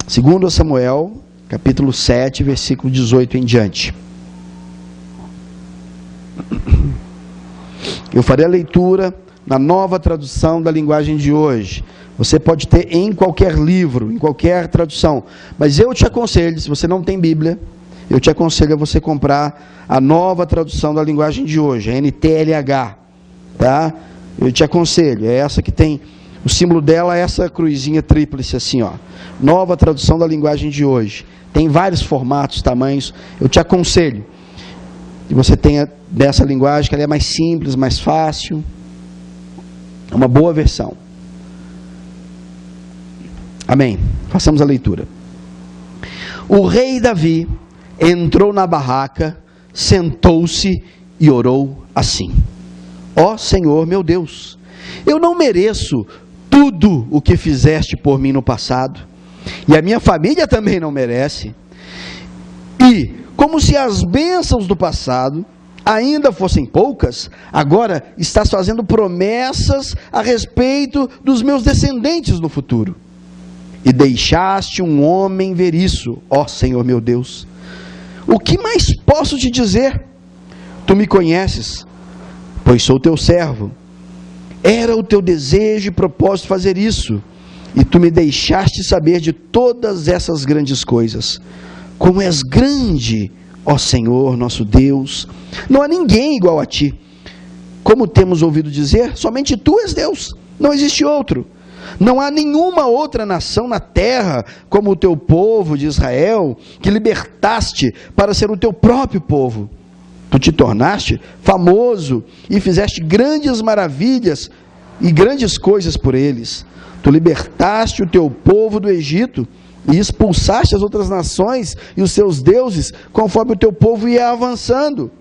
2 Samuel, capítulo 7, versículo 18 em diante. Eu farei a leitura na nova tradução da linguagem de hoje. Você pode ter em qualquer livro, em qualquer tradução. Mas eu te aconselho, se você não tem Bíblia, eu te aconselho a você comprar a nova tradução da linguagem de hoje, a NTLH. Tá? Eu te aconselho, é essa que tem, o símbolo dela é essa cruzinha tríplice assim, ó. Nova tradução da linguagem de hoje. Tem vários formatos, tamanhos. Eu te aconselho que você tenha dessa linguagem, que ela é mais simples, mais fácil. É uma boa versão. Amém. Façamos a leitura. O rei Davi entrou na barraca, sentou-se e orou assim: ó Senhor meu Deus, eu não mereço tudo o que fizeste por mim no passado, e a minha família também não merece. E, como se as bênçãos do passado ainda fossem poucas, agora estás fazendo promessas a respeito dos meus descendentes no futuro. E deixaste um homem ver isso, ó Senhor meu Deus. O que mais posso te dizer? Tu me conheces, pois sou teu servo. Era o teu desejo e propósito fazer isso, e tu me deixaste saber de todas essas grandes coisas. Como és grande, ó Senhor nosso Deus, não há ninguém igual a ti. Como temos ouvido dizer, somente tu és Deus, não existe outro. Não há nenhuma outra nação na terra como o teu povo de Israel, que libertaste para ser o teu próprio povo. Tu te tornaste famoso e fizeste grandes maravilhas e grandes coisas por eles. Tu libertaste o teu povo do Egito e expulsaste as outras nações e os seus deuses, conforme o teu povo ia avançando.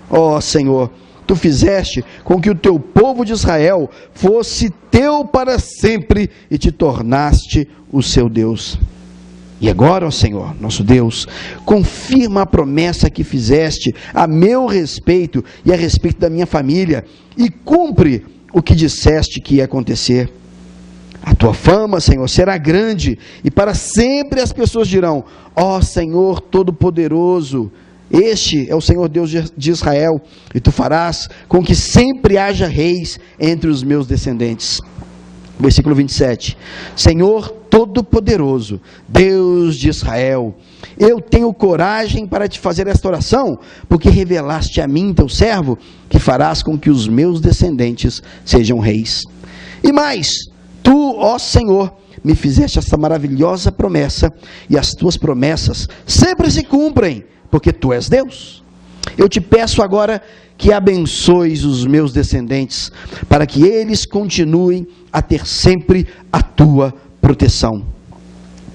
Ó Senhor, tu fizeste com que o teu povo de Israel fosse teu para sempre e te tornaste o seu Deus. E agora, ó Senhor, nosso Deus, confirma a promessa que fizeste a meu respeito e a respeito da minha família, e cumpre o que disseste que ia acontecer. A tua fama, Senhor, será grande, e para sempre as pessoas dirão: ó Senhor Todo-Poderoso, este é o Senhor Deus de Israel, e tu farás com que sempre haja reis entre os meus descendentes. Versículo 27. Senhor Todo-Poderoso, Deus de Israel, eu tenho coragem para te fazer esta oração, porque revelaste a mim, teu servo, que farás com que os meus descendentes sejam reis. E mais, tu, ó Senhor, me fizeste esta maravilhosa promessa, e as tuas promessas sempre se cumprem, porque tu és Deus. Eu te peço agora que abençoes os meus descendentes, para que eles continuem a ter sempre a tua proteção.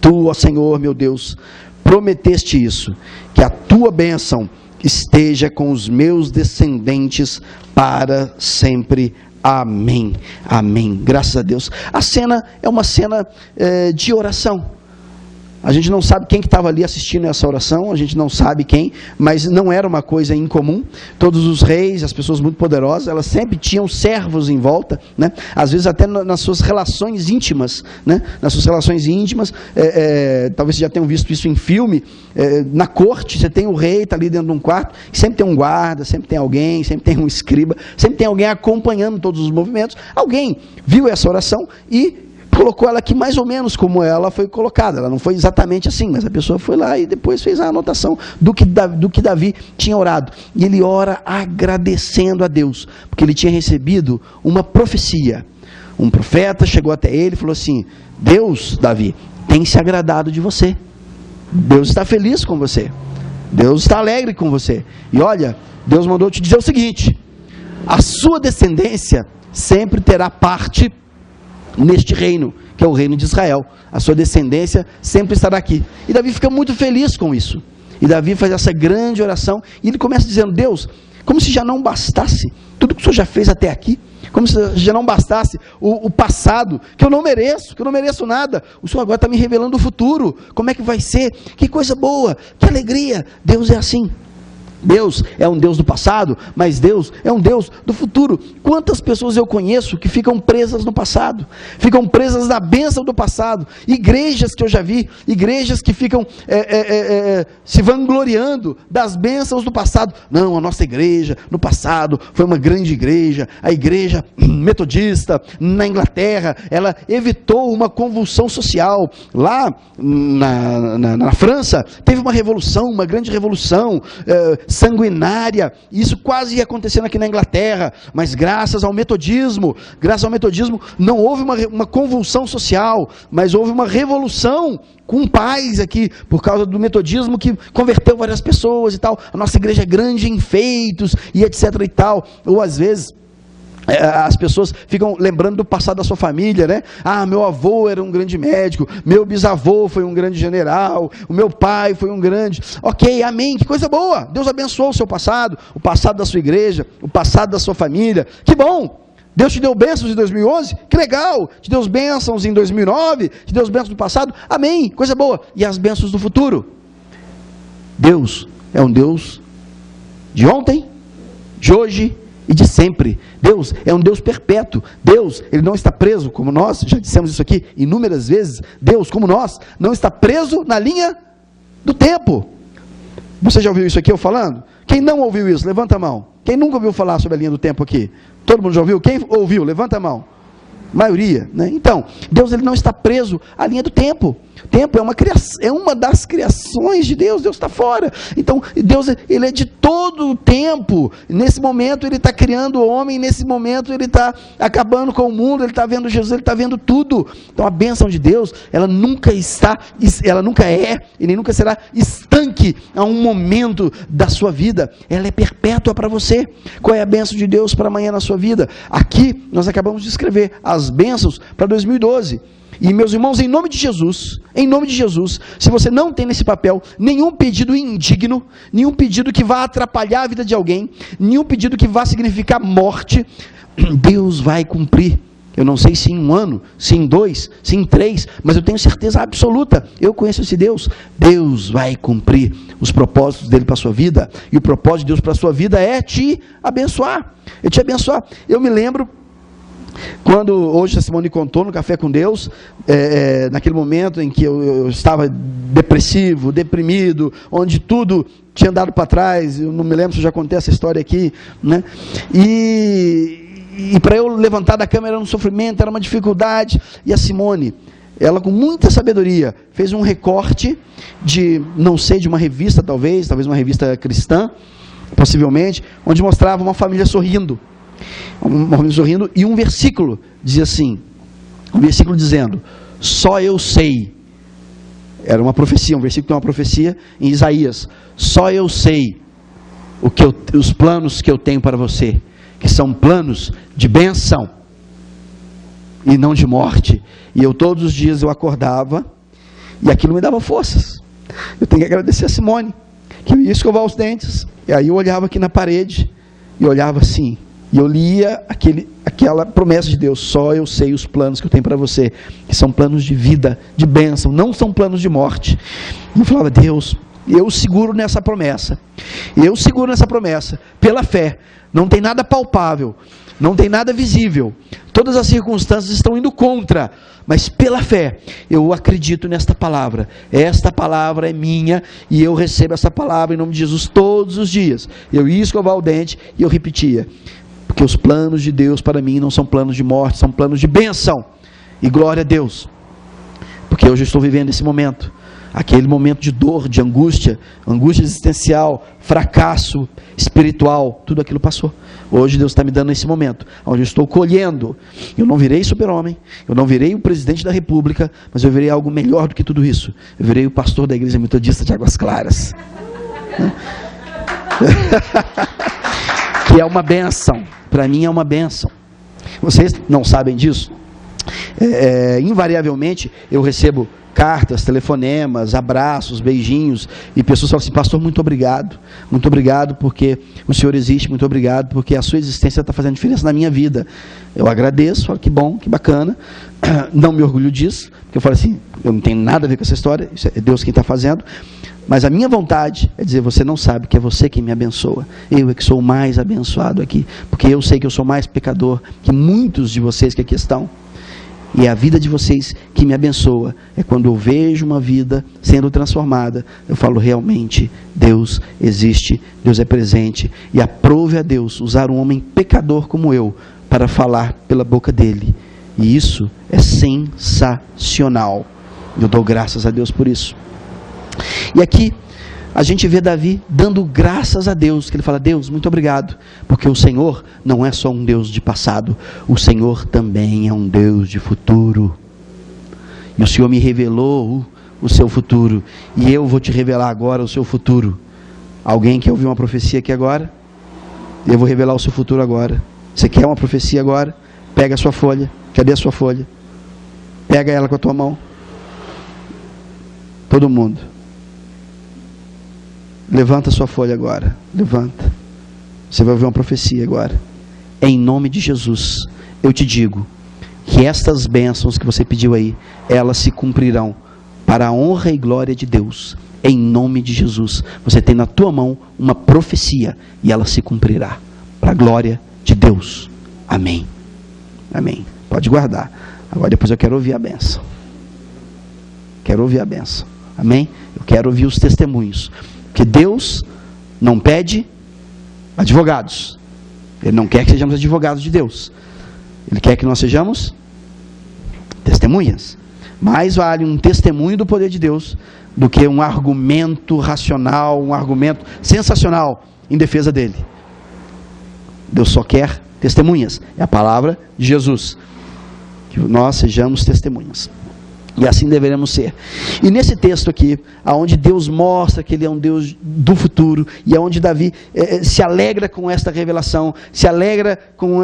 Tu, ó Senhor meu Deus, prometeste isso, que a tua bênção esteja com os meus descendentes para sempre. Amém, amém, graças a Deus. A cena é uma cena de oração. A gente não sabe quem que estava ali assistindo essa oração, a gente não sabe quem, mas não era uma coisa incomum. Todos os reis, as pessoas muito poderosas, elas sempre tinham servos em volta, né? Às vezes até nas suas relações íntimas, né? Nas suas relações íntimas, talvez vocês já tenham visto isso em filme, na corte, você tem o rei, está ali dentro de um quarto, sempre tem um guarda, sempre tem alguém, sempre tem um escriba, sempre tem alguém acompanhando todos os movimentos. Alguém viu essa oração e colocou ela aqui mais ou menos como ela foi colocada. Ela não foi exatamente assim, mas a pessoa foi lá e depois fez a anotação do que Davi tinha orado. E ele ora agradecendo a Deus, porque ele tinha recebido uma profecia. Um profeta chegou até ele e falou assim: Deus, Davi, tem se agradado de você. Deus está feliz com você. Deus está alegre com você. E olha, Deus mandou te dizer o seguinte: a sua descendência sempre terá parte neste reino, que é o reino de Israel. A sua descendência sempre estará aqui. E Davi fica muito feliz com isso. E Davi faz essa grande oração, e ele começa dizendo: Deus, como se já não bastasse tudo que o Senhor já fez até aqui, como se já não bastasse o passado, que eu não mereço nada, o Senhor agora está me revelando o futuro, como é que vai ser, que coisa boa, que alegria. Deus é assim. Deus é um Deus do passado, mas Deus é um Deus do futuro. Quantas pessoas eu conheço que ficam presas no passado, ficam presas na bênção do passado? Igrejas que eu já vi, igrejas que ficam se vangloriando das bênçãos do passado. Não, a nossa igreja no passado foi uma grande igreja, a igreja metodista na Inglaterra, ela evitou uma convulsão social. Lá na França teve uma revolução, uma grande revolução sanguinária, isso quase ia acontecendo aqui na Inglaterra, mas graças ao metodismo, não houve uma convulsão social, mas houve uma revolução com paz aqui, por causa do metodismo que converteu várias pessoas e tal. A nossa igreja é grande em feitos e etc e tal. Ou às vezes as pessoas ficam lembrando do passado da sua família, né? Ah, meu avô era um grande médico, meu bisavô foi um grande general, o meu pai foi um grande... Ok, amém, que coisa boa, Deus abençoou o seu passado, o passado da sua igreja, o passado da sua família, que bom! Deus te deu bênçãos em 2011, que legal! Te deu bênçãos em 2009, te deu bênçãos do passado, amém, coisa boa! E as bênçãos do futuro? Deus é um Deus de ontem, de hoje e de sempre. Deus é um Deus perpétuo. Deus, Ele não está preso, como nós, já dissemos isso aqui inúmeras vezes, Deus, como nós, não está preso na linha do tempo. Você já ouviu isso aqui eu falando? Quem não ouviu isso, levanta a mão. Quem nunca ouviu falar sobre a linha do tempo aqui? Todo mundo já ouviu? Quem ouviu, levanta a mão. Maioria, né? Então, Deus, Ele não está preso à linha do tempo. O tempo é uma das criações de Deus. Deus está fora. Então, Deus, Ele é de todo o tempo. Nesse momento Ele está criando o homem, nesse momento Ele está acabando com o mundo, Ele está vendo Jesus, Ele está vendo tudo. Então a bênção de Deus, ela nunca é e nem nunca será estanque a um momento da sua vida. Ela é perpétua para você. Qual é a bênção de Deus para amanhã na sua vida? Aqui nós acabamos de escrever as bênçãos para 2012. E meus irmãos, em nome de Jesus, se você não tem nesse papel nenhum pedido indigno, nenhum pedido que vá atrapalhar a vida de alguém, nenhum pedido que vá significar morte, Deus vai cumprir. Eu não sei se em 1 ano, se em 2, se em 3, mas eu tenho certeza absoluta, eu conheço esse Deus. Deus vai cumprir os propósitos dele para a sua vida, e o propósito de Deus para a sua vida é te abençoar. Eu me lembro, quando hoje a Simone contou no Café com Deus, naquele momento em que eu estava depressivo, deprimido, onde tudo tinha andado para trás, eu não me lembro se eu já contei essa história aqui, né? E para eu levantar da cama era um sofrimento, era uma dificuldade, e a Simone, ela com muita sabedoria, fez um recorte de, não sei, de uma revista talvez uma revista cristã, possivelmente, onde mostrava uma família sorrindo, e um versículo dizia assim, um versículo dizendo, só eu sei, era uma profecia, um versículo de uma profecia em Isaías, só eu sei os planos que eu tenho para você, que são planos de bênção e não de morte. E eu todos os dias eu acordava e aquilo me dava forças. Eu tenho que agradecer a Simone, que eu ia escovar os dentes, e aí eu olhava aqui na parede e olhava assim, e eu lia aquela promessa de Deus, só eu sei os planos que eu tenho para você, que são planos de vida, de bênção, não são planos de morte. E eu falava, Deus, eu seguro nessa promessa, pela fé. Não tem nada palpável, não tem nada visível, todas as circunstâncias estão indo contra, mas pela fé, eu acredito nesta palavra, esta palavra é minha, e eu recebo essa palavra em nome de Jesus todos os dias. Eu ia escovar o dente e eu repetia, porque os planos de Deus para mim não são planos de morte, são planos de bênção, e glória a Deus, porque hoje eu estou vivendo esse momento, aquele momento de dor, de angústia existencial, fracasso espiritual, tudo aquilo passou. Hoje Deus está me dando esse momento, onde eu estou colhendo. Eu não virei super-homem, eu não virei o presidente da república, mas eu virei algo melhor do que tudo isso. Eu virei o pastor da igreja metodista de Águas Claras, que é uma bênção, para mim é uma bênção. Vocês não sabem disso? Invariavelmente eu recebo cartas, telefonemas, abraços, beijinhos, e pessoas falam assim: pastor, muito obrigado porque o senhor existe, muito obrigado porque a sua existência está fazendo diferença na minha vida. Eu agradeço, falo, que bom, que bacana, não me orgulho disso, porque eu falo assim, eu não tenho nada a ver com essa história, isso é Deus quem está fazendo, mas a minha vontade é dizer: você não sabe que é você quem me abençoa, eu é que sou o mais abençoado aqui, porque eu sei que eu sou mais pecador que muitos de vocês que aqui estão. E é a vida de vocês que me abençoa. É quando eu vejo uma vida sendo transformada, eu falo: realmente Deus existe, Deus é presente. E aprove a Deus usar um homem pecador como eu para falar pela boca dele. E isso é sensacional. Eu dou graças a Deus por isso. E aqui a gente vê Davi dando graças a Deus, que ele fala: Deus, muito obrigado, porque o Senhor não é só um Deus de passado, o Senhor também é um Deus de futuro, e o Senhor me revelou o seu futuro, e eu vou te revelar agora o seu futuro. Alguém quer ouvir uma profecia aqui agora? Eu vou revelar o seu futuro agora. Você quer uma profecia agora? Pega a sua folha. Cadê a sua folha? Pega ela com a tua mão. Todo mundo. Levanta sua folha agora, levanta. Você vai ouvir uma profecia agora. Em nome de Jesus, eu te digo que estas bênçãos que você pediu aí, elas se cumprirão para a honra e glória de Deus. Em nome de Jesus, você tem na tua mão uma profecia e ela se cumprirá para a glória de Deus. Amém. Amém. Pode guardar. Agora depois eu quero ouvir a bênção. Quero ouvir a bênção. Amém? Eu quero ouvir os testemunhos. Porque Deus não pede advogados. Ele não quer que sejamos advogados de Deus. Ele quer que nós sejamos testemunhas. Mais vale um testemunho do poder de Deus do que um argumento racional, um argumento sensacional em defesa dele. Deus só quer testemunhas. É a palavra de Jesus. Que nós sejamos testemunhas. E assim deveremos ser. E nesse texto aqui, onde Deus mostra que Ele é um Deus do futuro, e onde Davi se alegra com esta revelação, se alegra com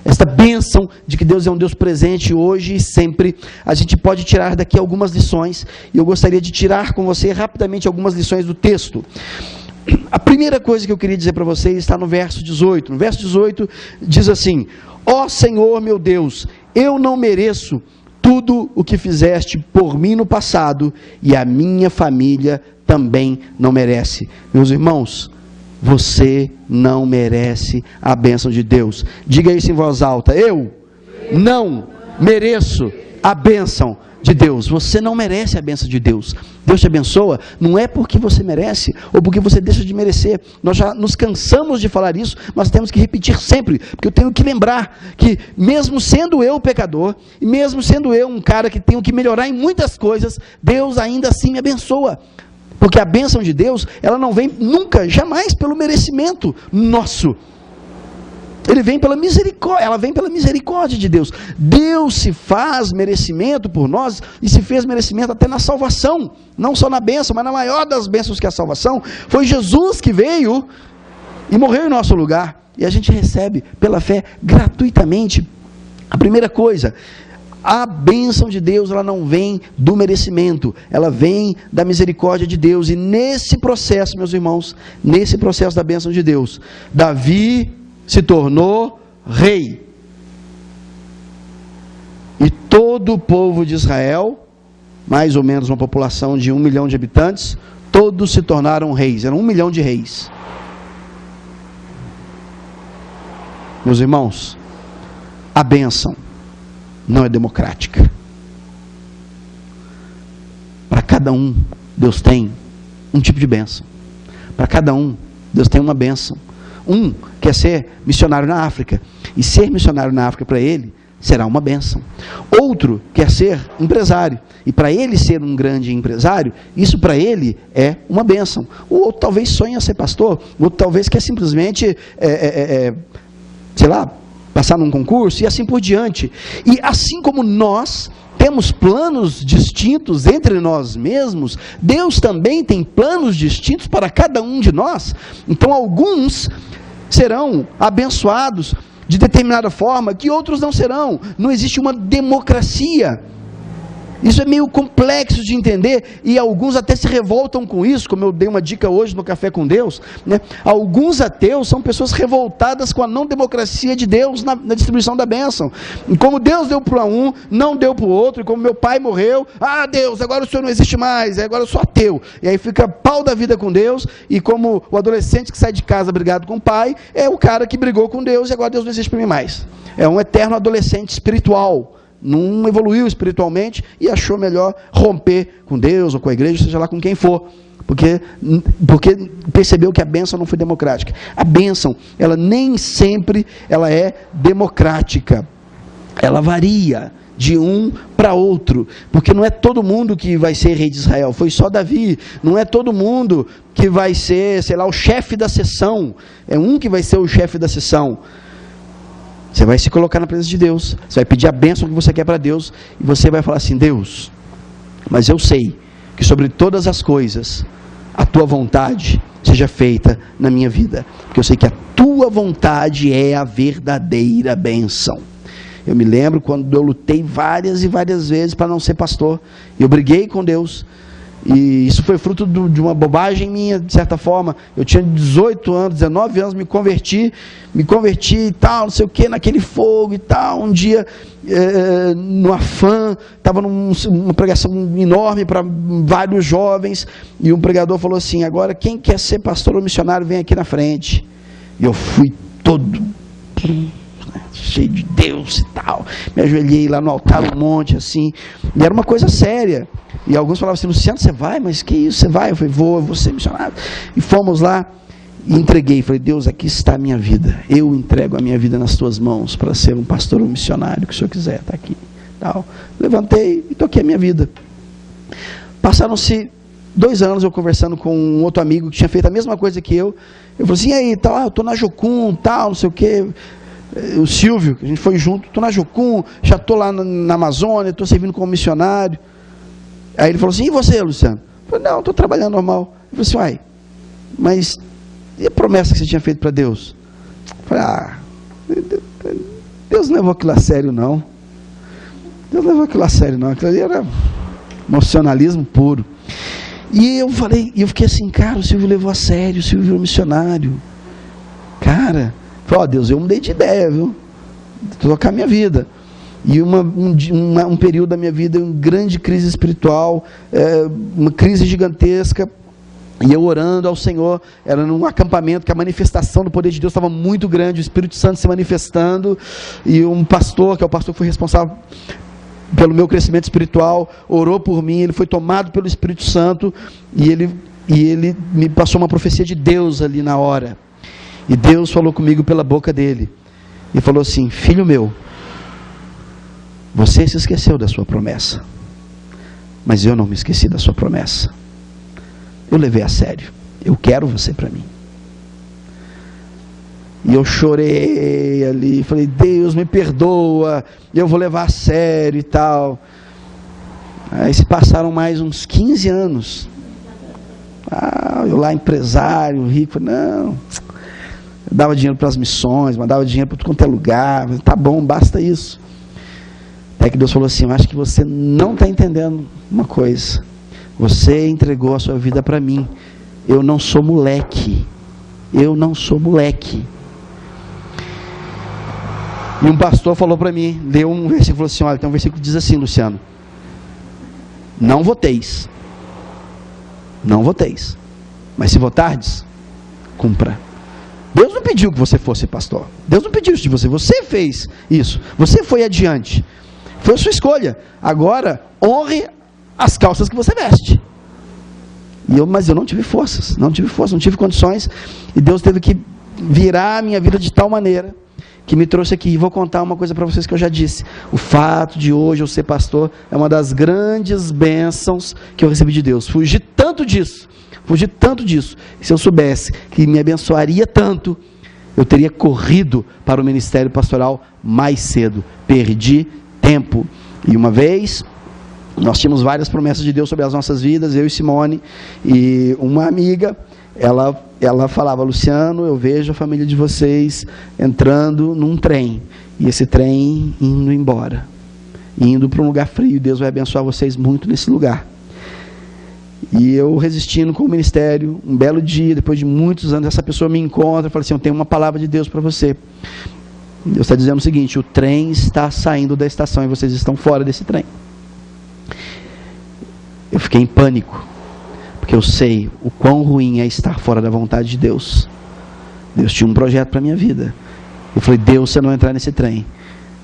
esta bênção de que Deus é um Deus presente hoje e sempre, a gente pode tirar daqui algumas lições, e eu gostaria de tirar com você rapidamente algumas lições do texto. A primeira coisa que eu queria dizer para vocês está no verso 18. No verso 18 diz assim: ó Senhor meu Deus, eu não mereço tudo o que fizeste por mim no passado, e a minha família também não merece. Meus irmãos, você não merece a bênção de Deus. Diga isso em voz alta: eu não mereço a bênção de Deus. Você não merece a bênção de Deus. Deus te abençoa, não é porque você merece, ou porque você deixa de merecer. Nós já nos cansamos de falar isso, mas temos que repetir sempre, porque eu tenho que lembrar que mesmo sendo eu pecador, e mesmo sendo eu um cara que tenho que melhorar em muitas coisas, Deus ainda assim me abençoa. Porque a bênção de Deus, ela não vem nunca, jamais pelo merecimento nosso. Ele vem pela misericórdia, ela vem pela misericórdia de Deus. Deus se faz merecimento por nós, e se fez merecimento até na salvação, não só na bênção, mas na maior das bênçãos que é a salvação. Foi Jesus que veio e morreu em nosso lugar, e a gente recebe pela fé gratuitamente. A primeira coisa, a bênção de Deus, ela não vem do merecimento, ela vem da misericórdia de Deus. E nesse processo, meus irmãos, nesse processo da bênção de Deus, Davi se tornou rei, e todo o povo de Israel, mais ou menos uma população de 1 milhão de habitantes, todos se tornaram reis. Eram 1 milhão de reis. Meus irmãos, a bênção não é democrática. Para cada um, Deus tem um tipo de bênção. Para cada um, Deus tem uma bênção. Um quer ser missionário na África, e ser missionário na África para ele será uma bênção. Outro quer ser empresário, e para ele ser um grande empresário, isso para ele é uma bênção. O outro talvez sonha ser pastor, o outro talvez quer simplesmente, sei lá, passar num concurso, e assim por diante. E assim como nós temos planos distintos entre nós mesmos, Deus também tem planos distintos para cada um de nós. Então alguns serão abençoados de determinada forma que outros não serão. Não existe uma democracia. Isso é meio complexo de entender, e alguns até se revoltam com isso, como eu dei uma dica hoje no Café com Deus, né? Alguns ateus são pessoas revoltadas com a não democracia de Deus na distribuição da bênção. E como Deus deu para um, não deu para o outro, e como meu pai morreu, Deus, agora o Senhor não existe mais, agora eu sou ateu. E aí fica pau da vida com Deus, e como o adolescente que sai de casa brigado com o pai, é o cara que brigou com Deus, e agora Deus não existe para mim mais. É um eterno adolescente espiritual. Não evoluiu espiritualmente e achou melhor romper com Deus ou com a igreja, seja lá com quem for, porque percebeu que a bênção não foi democrática. A bênção, ela nem sempre ela é democrática, ela varia de um para outro, porque não é todo mundo que vai ser rei de Israel, foi só Davi. Não é todo mundo que vai ser, sei lá, o chefe da sessão, é um que vai ser o chefe da sessão. Você vai se colocar na presença de Deus, você vai pedir a bênção que você quer para Deus, e você vai falar assim: Deus, mas eu sei que sobre todas as coisas, a tua vontade seja feita na minha vida, porque eu sei que a tua vontade é a verdadeira bênção. Eu me lembro quando eu lutei várias e várias vezes para não ser pastor, eu briguei com Deus, e isso foi fruto de uma bobagem minha, de certa forma. Eu tinha 18 anos, 19 anos, me converti e tal, não sei o que, naquele fogo e tal. Um dia, no Afã, estava numa pregação enorme para vários jovens, e um pregador falou assim: agora quem quer ser pastor ou missionário, vem aqui na frente. E eu fui todo cheio de Deus e tal, me ajoelhei lá no altar um monte assim, e era uma coisa séria. E alguns falavam assim: Luciano, você vai? Mas que isso, você vai? Eu falei: vou ser missionário. E fomos lá, e entreguei, falei: Deus, aqui está a minha vida, eu entrego a minha vida nas tuas mãos, para ser um pastor ou um missionário, que o Senhor quiser, está aqui, tal. Levantei e toquei a minha vida. Passaram-se 2 anos, eu conversando com um outro amigo, que tinha feito a mesma coisa que eu falei assim: e aí, tal, eu estou na Jocum, tal, não sei o que, o Silvio, que a gente foi junto, estou na Jocum, já estou lá na Amazônia, estou servindo como missionário. Aí ele falou assim: e você, Luciano? Eu falei: não, estou trabalhando normal. Ele falou assim: mas e a promessa que você tinha feito para Deus? Eu falei: Deus não levou aquilo a sério não. Deus não levou aquilo a sério não. Aquilo ali era emocionalismo puro. E eu fiquei assim: cara, o Silvio levou a sério, o Silvio virou missionário. Cara, falei: Deus, eu mudei de ideia, viu? Vou tocar a minha vida. E um período da minha vida, uma grande crise espiritual, uma crise gigantesca, e eu orando ao Senhor, era num acampamento que a manifestação do poder de Deus estava muito grande, o Espírito Santo se manifestando, e um pastor, que é o pastor que foi responsável pelo meu crescimento espiritual, orou por mim, ele foi tomado pelo Espírito Santo, e ele me passou uma profecia de Deus ali na hora, e Deus falou comigo pela boca dele, e falou assim: filho meu, você se esqueceu da sua promessa, mas eu não me esqueci da sua promessa. Eu levei a sério, eu quero você para mim. E eu chorei ali, falei: Deus, me perdoa, eu vou levar a sério e tal. Aí se passaram mais uns 15 anos, eu lá empresário, rico, falei: não, eu dava dinheiro para as missões, mandava dinheiro para tudo quanto é lugar, falei: tá bom, basta isso. Até que Deus falou assim: eu acho que você não está entendendo uma coisa. Você entregou a sua vida para mim. Eu não sou moleque. Eu não sou moleque. E um pastor falou para mim, deu um versículo, falou assim: olha, tem um versículo que diz assim, Luciano: não voteis. Não voteis. Mas se votardes, cumpra. Deus não pediu que você fosse pastor. Deus não pediu isso de você. Você fez isso. Você foi adiante. Foi a sua escolha. Agora, honre as calças que você veste. Mas eu não tive forças, não tive condições. E Deus teve que virar a minha vida de tal maneira que me trouxe aqui. E vou contar uma coisa para vocês que eu já disse. O fato de hoje eu ser pastor é uma das grandes bênçãos que eu recebi de Deus. Fugi tanto disso. E se eu soubesse que me abençoaria tanto, eu teria corrido para o ministério pastoral mais cedo. Perdi tempo. E uma vez, nós tínhamos várias promessas de Deus sobre as nossas vidas, eu e Simone, e uma amiga, ela falava: Luciano, eu vejo a família de vocês entrando num trem, e esse trem indo embora. indo para um lugar frio. Deus vai abençoar vocês muito nesse lugar. E eu resistindo com o ministério, um belo dia, depois de muitos anos, essa pessoa me encontra e fala assim: eu tenho uma palavra de Deus para você. Deus está dizendo o seguinte: o trem está saindo da estação e vocês estão fora desse trem. Eu fiquei em pânico, porque eu sei o quão ruim é estar fora da vontade de Deus. Deus tinha um projeto para a minha vida. Eu falei: Deus, se eu não entrar nesse trem,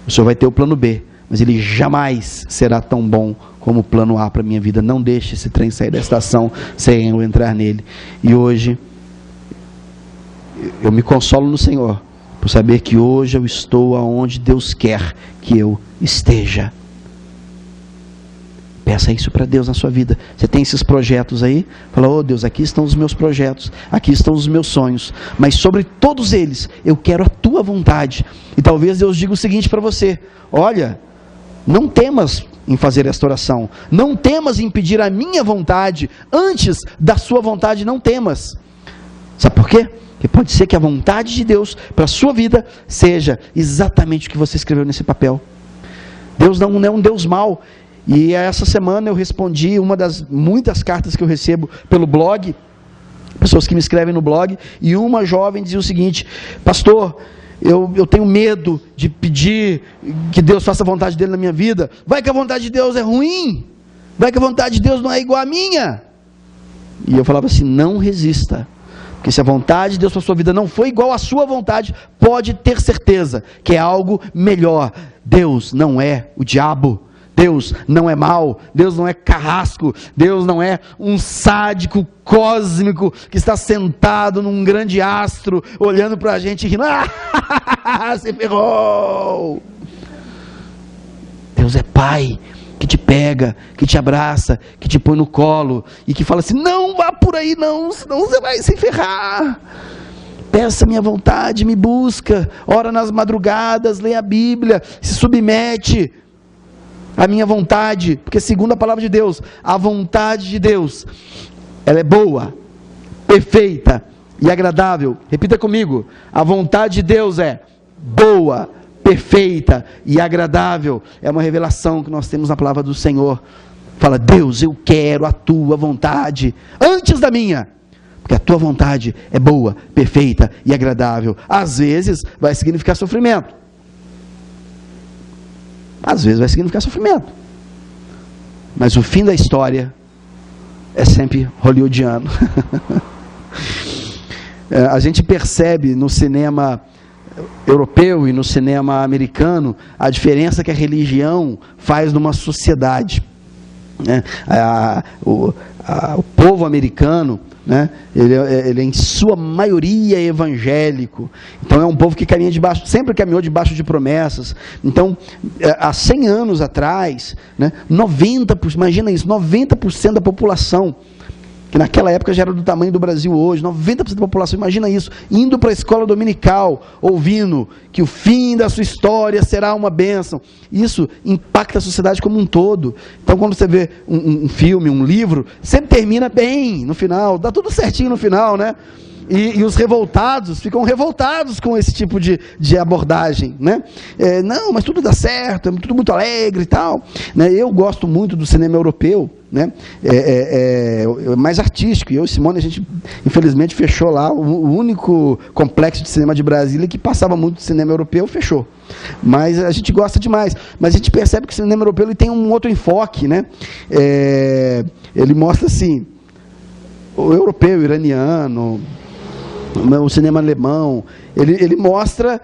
o Senhor vai ter o plano B, mas ele jamais será tão bom como o plano A para a minha vida. Não deixe esse trem sair da estação sem eu entrar nele. E hoje, eu me consolo no Senhor, por saber que hoje eu estou aonde Deus quer que eu esteja. Peça isso para Deus na sua vida. Você tem esses projetos aí? Fala: oh Deus, aqui estão os meus projetos, aqui estão os meus sonhos, mas sobre todos eles, eu quero a tua vontade. E talvez Deus diga o seguinte para você: olha, não temas em fazer esta oração, não temas em pedir a minha vontade antes da sua vontade, não temas. Sabe por quê? Porque pode ser que a vontade de Deus para a sua vida seja exatamente o que você escreveu nesse papel. Deus não é um Deus mau. E essa semana eu respondi uma das muitas cartas que eu recebo pelo blog, pessoas que me escrevem no blog, e uma jovem dizia o seguinte: pastor, eu tenho medo de pedir que Deus faça a vontade dele na minha vida. Vai que a vontade de Deus é ruim, vai que a vontade de Deus não é igual à minha. E eu falava assim: não resista, porque se a vontade de Deus para a sua vida não foi igual à sua vontade, pode ter certeza que é algo melhor. Deus não é o diabo, Deus não é mau, Deus não é carrasco, Deus não é um sádico cósmico que está sentado num grande astro, olhando para a gente e rindo: ah, se ferrou. Deus é Pai, que te pega, que te abraça, que te põe no colo e que fala assim: não vá por aí não, senão você vai se ferrar. Peça a minha vontade, me busca, ora nas madrugadas, lê a Bíblia, se submete a minha vontade, porque segundo a palavra de Deus, a vontade de Deus, ela é boa, perfeita e agradável. Repita comigo: a vontade de Deus é boa, perfeita e agradável. É uma revelação que nós temos na palavra do Senhor. Fala: Deus, eu quero a tua vontade antes da minha, porque a tua vontade é boa, perfeita e agradável. Às vezes vai significar sofrimento, às vezes vai significar sofrimento, mas o fim da história é sempre hollywoodiano. A gente percebe no cinema europeu e no cinema americano a diferença que a religião faz numa sociedade. O povo americano, né, ele é em sua maioria evangélico. Então é um povo que caminha debaixo, sempre caminhou debaixo de promessas. Então há 100 anos atrás, né, 90%, imagina isso, 90% da população, que naquela época já era do tamanho do Brasil hoje, 90% da população, imagina isso, indo para a escola dominical, ouvindo que o fim da sua história será uma bênção. Isso impacta a sociedade como um todo. Então quando você vê um filme, um livro, sempre termina bem no final, dá tudo certinho no final, né? E os revoltados ficam revoltados com esse tipo de abordagem, né? Não, mas tudo dá certo, é tudo muito alegre e tal, né? Eu gosto muito do cinema europeu, né? Mais artístico. E eu e Simone, a gente infelizmente fechou lá o único complexo de cinema de Brasília que passava muito de cinema europeu, fechou. Mas a gente gosta demais. Mas a gente percebe que o cinema europeu ele tem um outro enfoque, né? Ele mostra assim, o europeu, o iraniano, o cinema alemão, ele mostra,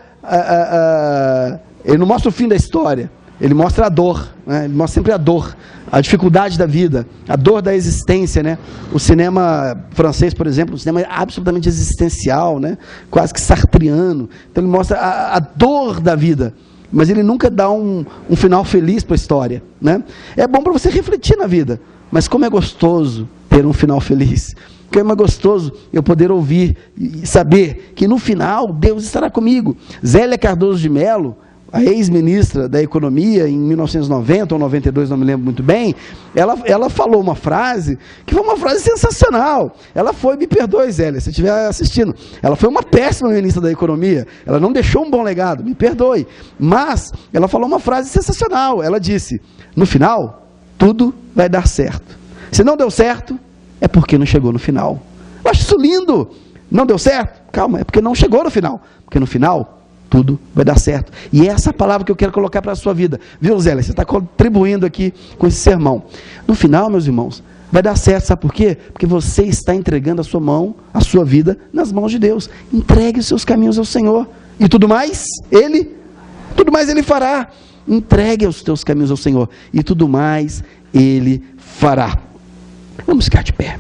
ele não mostra o fim da história, ele mostra a dor, né? Ele mostra sempre a dor, a dificuldade da vida, a dor da existência, né? O cinema francês, por exemplo, um cinema absolutamente existencial, né? Quase que sartriano. Então ele mostra a dor da vida, mas ele nunca dá um final feliz para a história, né? É bom para você refletir na vida, mas como é gostoso ter um final feliz. Como é gostoso eu poder ouvir e saber que no final Deus estará comigo. Zélia Cardoso de Melo, a ex-ministra da Economia, em 1990 ou 92, não me lembro muito bem, ela falou uma frase, que foi uma frase sensacional. Ela foi, me perdoe, Zélia, se estiver assistindo, ela foi uma péssima ministra da Economia, ela não deixou um bom legado, me perdoe, mas ela falou uma frase sensacional. Ela disse: no final, tudo vai dar certo. Se não deu certo, é porque não chegou no final. Eu acho isso lindo. Não deu certo? Calma, é porque não chegou no final. Porque no final, tudo vai dar certo. E é essa palavra que eu quero colocar para a sua vida. Viu, Zélia? Você está contribuindo aqui com esse sermão. No final, meus irmãos, vai dar certo. Sabe por quê? Porque você está entregando a sua mão, a sua vida, nas mãos de Deus. Entregue os seus caminhos ao Senhor. E tudo mais, Ele fará. Entregue os teus caminhos ao Senhor. E tudo mais, Ele fará. Vamos ficar de pé.